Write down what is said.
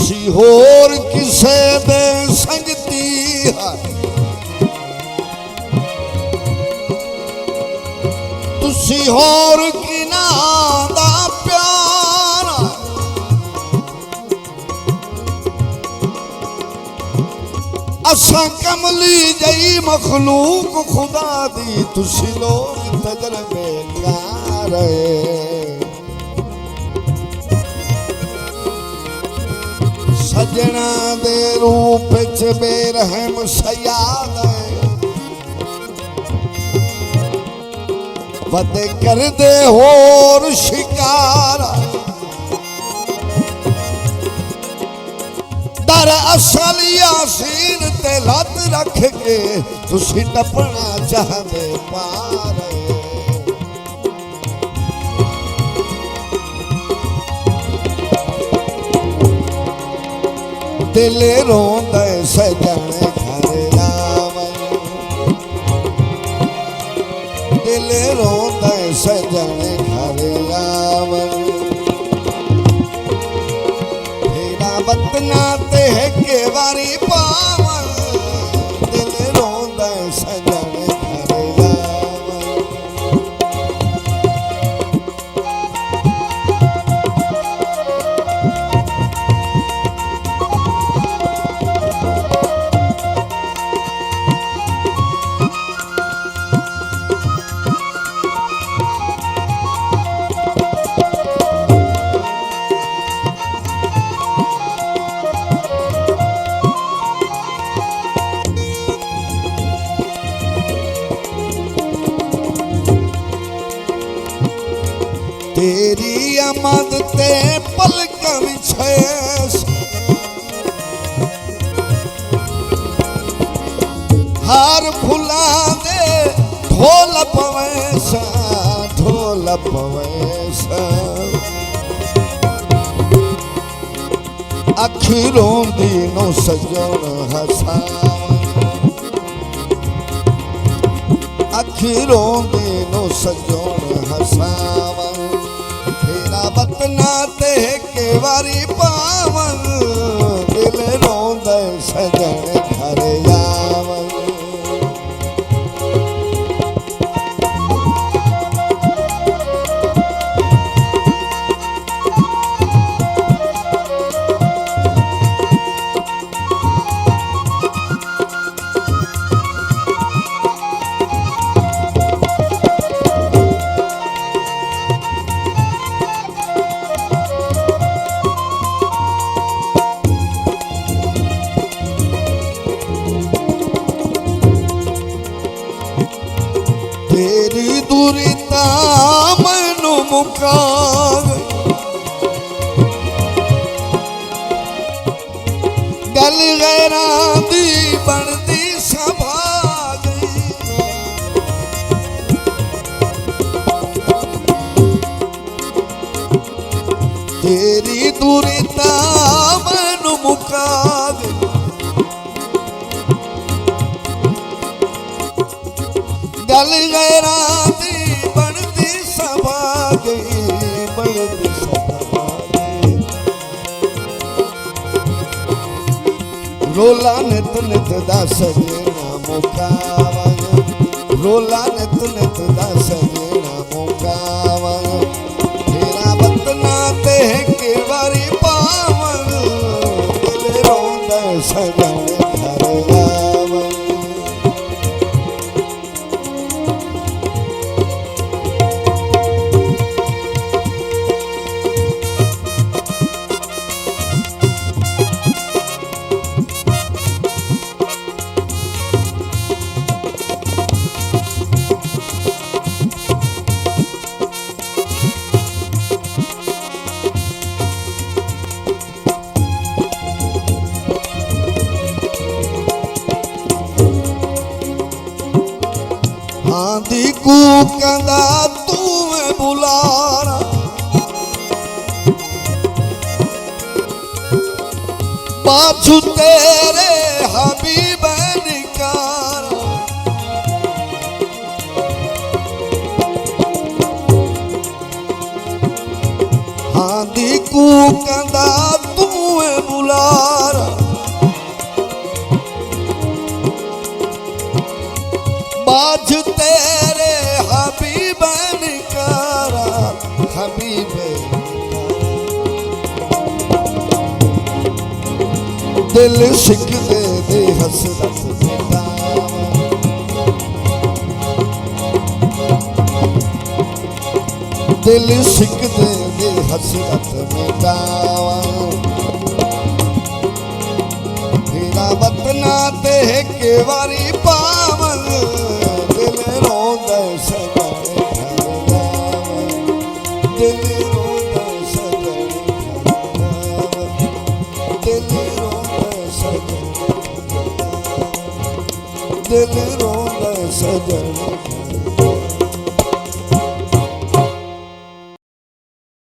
तुसी होर किसे दे संगती है, तुसी होर किना दा प्यार, असा कमली जई मखलूक खुदा दी, तुसी लोग तजरबेकार सजना दे रूप च बेरहम सयाद वदे कर दे होर शिकार, दर असल यासीन ते लत रख के तुसी टपना चाहते पार, दिल रोंदा सजन घर आवन, दिल रोंदा सजन घर आवन, तेरा वतना ते के वारी पावन, दिल रोंदा सजन घर आवन। तेरी आमद ते पलक विछेस, हार फुला दे ढोल पवैसा, ढोल पवैसा, अखिरों दी नो सजन हसावन, अखिरों दी नो सजन हसावन, वतना ते के वारी पावन, दिल रोंद सजन घर आवन। तेरी दूरी मैनू मुका गल गैरां दी बनदी सभा गई, तेरी दूरी मैनू मुका गई, गल गैरां दी बनदी सभा गई, बनदी सभा गई। रोला नित नित दा सजना मुकावन, रोला नित नित दा सजना मुकावन, तेरा वतना ते के वारी पावन, दिल रोंदा सजन घर आवन। आंधी कूकंदा तू बुलारा, पाछू तेरे हबीब निकारा, आंधी कूकंदा तू बुला बाज तेरे हबीब निकारा हबीब दिल शिकवे दी हसरत मिटावा दिल शिकवे दी हसरत मिटावा तेरा वतना ते के वारी पावन दिल रोंदे सजने घर जावा दिल रोंदे सजने घर जावा दिल रोंदे सजने दिल रोंदे सजने